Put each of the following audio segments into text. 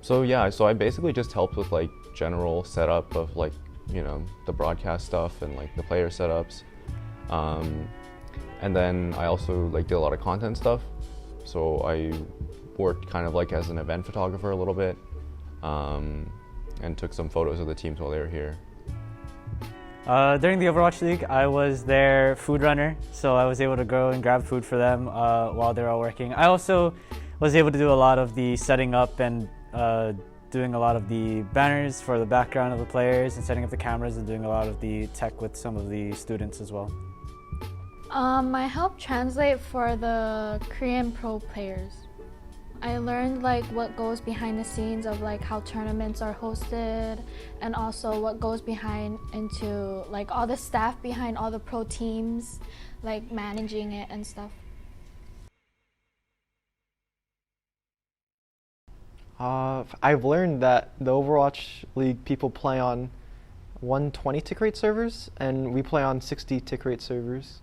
So I basically just helped with like general setup of like, the broadcast stuff and like the player setups. And then I also like did a lot of content stuff. So I worked kind of like as an event photographer a little bit, and took some photos of the teams while they were here. During the Overwatch League, I was their food runner, so I was able to go and grab food for them while they're all working. I also was able to do a lot of the setting up and doing a lot of the banners for the background of the players and setting up the cameras and doing a lot of the tech with some of the students as well. I helped translate for the Korean pro players. I learned like what goes behind the scenes of like how tournaments are hosted, and also what goes behind into like all the staff behind all the pro teams, like managing it and stuff. I've learned that the Overwatch League people play on 120 tick rate servers, and we play on 60 tick rate servers.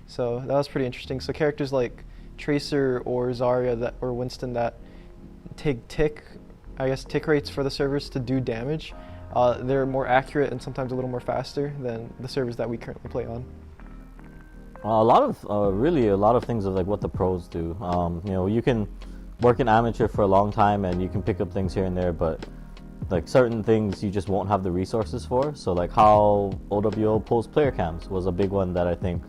So that was pretty interesting. So characters like Tracer or Zarya or Winston that take tick rates for the servers to do damage, they're more accurate and sometimes a little more faster than the servers that we currently play on. A lot of things of like what the pros do. You can work in amateur for a long time and you can pick up things here and there, but like certain things you just won't have the resources for. So like how OWO pulls player cams was a big one that I think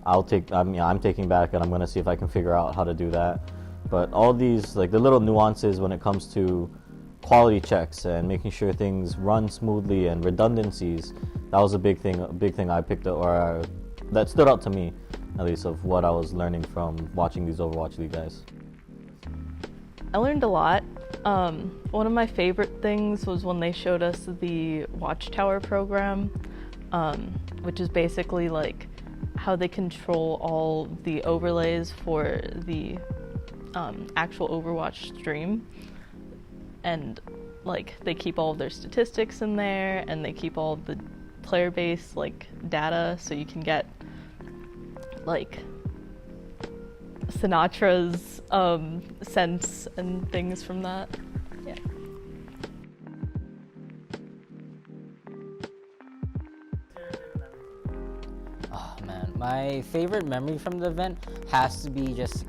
I'm taking back, and I'm going to see if I can figure out how to do that. But all these, like the little nuances when it comes to quality checks and making sure things run smoothly and redundancies, that was a big thing I picked up, or that stood out to me, at least, of what I was learning from watching these Overwatch League guys. I learned a lot. One of my favorite things was when they showed us the Watchtower program, which is basically like how they control all the overlays for the actual Overwatch stream, and like they keep all of their statistics in there, and they keep all of the player base like data, so you can get like Sinatra's sense and things from that. Yeah. My favorite memory from the event has to be just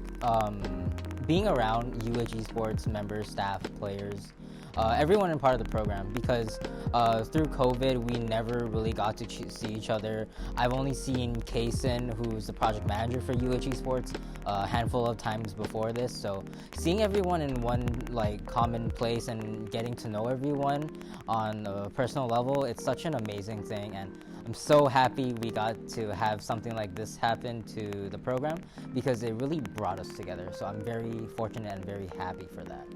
being around UH Esports members, staff, players, everyone in part of the program, because through COVID we never really got to see each other. I've only seen Kaysen, who's the project manager for UH Esports, a handful of times before this, so seeing everyone in one like common place and getting to know everyone on a personal level, it's such an amazing thing, and I'm so happy we got to have something like this happen to the program, because it really brought us together. So I'm very fortunate and very happy for that.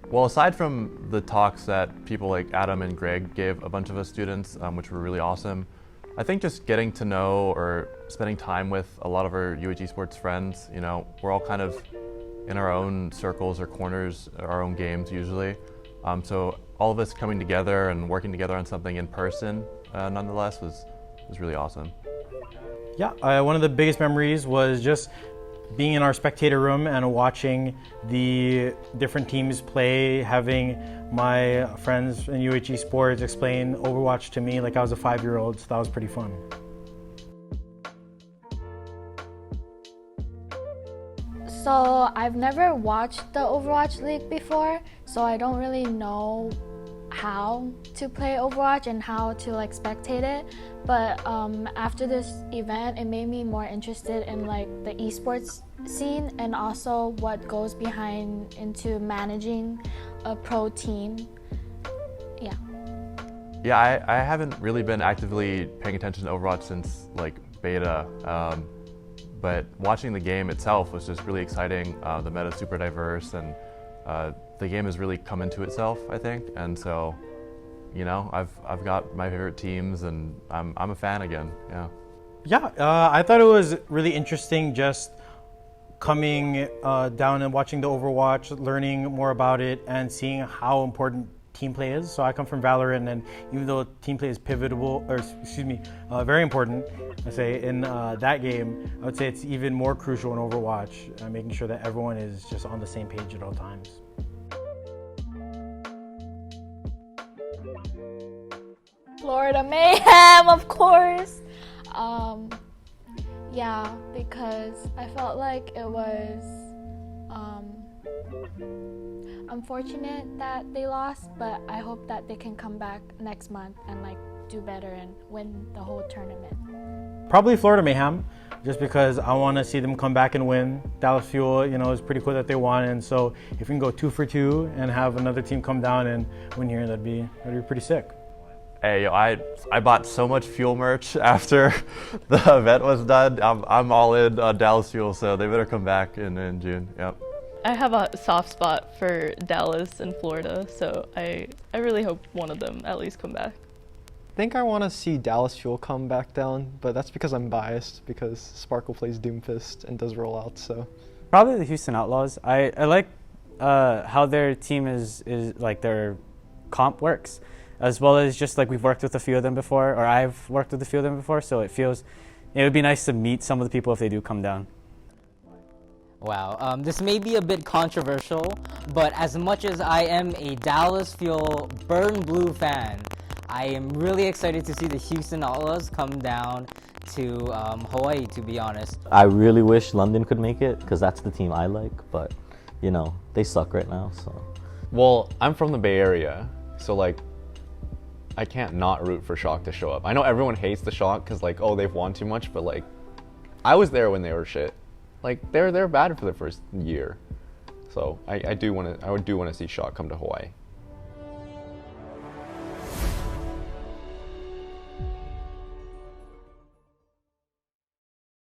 Well, aside from the talks that people like Adam and Greg gave a bunch of us students, which were really awesome, I think just getting to know or spending time with a lot of our UH Esports friends, we're all kind of in our own circles or corners, our own games usually. So all of us coming together and working together on something in person, nonetheless, was really awesome. Yeah, one of the biggest memories was just being in our spectator room and watching the different teams play, having my friends in UH Esports explain Overwatch to me like I was a 5-year-old, so that was pretty fun. So I've never watched the Overwatch League before, so I don't really know how to play Overwatch and how to like spectate it. But after this event, it made me more interested in like the esports scene and also what goes behind into managing a pro team. Yeah. Yeah, I haven't really been actively paying attention to Overwatch since like beta. But watching the game itself was just really exciting. The meta is super diverse, and the game has really come into itself, I think. And so, I've got my favorite teams, and I'm a fan again. Yeah. Yeah, I thought it was really interesting just coming down and watching the Overwatch, learning more about it, and seeing how important team play is. So I come from Valorant, and even though team play is very important, I say in that game, I would say it's even more crucial in Overwatch, making sure that everyone is just on the same page at all times. Florida Mayhem, of course. Yeah, because I felt like it was unfortunate that they lost, but I hope that they can come back next month and like do better and win the whole tournament. Probably Florida Mayhem, just because I want to see them come back and win. Dallas Fuel, you know, it's pretty cool that they won, and so if we can go 2 for 2 and have another team come down and win here, that'd be pretty sick. Hey, yo, I bought so much Fuel merch after the event was done. I'm all in Dallas Fuel, so they better come back in June. Yep. I have a soft spot for Dallas and Florida, so I really hope one of them at least come back. I think I want to see Dallas Fuel come back down, but that's because I'm biased because Sparkle plays Doomfist and does rollouts. So Probably the Houston Outlaws. I like how their team is like their comp works, as well as just like we've worked with a few of them before, or I've worked with a few of them before. So it would be nice to meet some of the people if they do come down. Wow, this may be a bit controversial, but as much as I am a Dallas Fuel Burn Blue fan, I am really excited to see the Houston Outlaws come down to Hawaii, to be honest. I really wish London could make it because that's the team I like, but you know, they suck right now, so. Well, I'm from the Bay Area, so like, I can't not root for Shock to show up. I know everyone hates the Shock because like, oh, they've won too much, but like, I was there when they were shit. Like, they're bad for the first year. So I do want to see Shock come to Hawaii.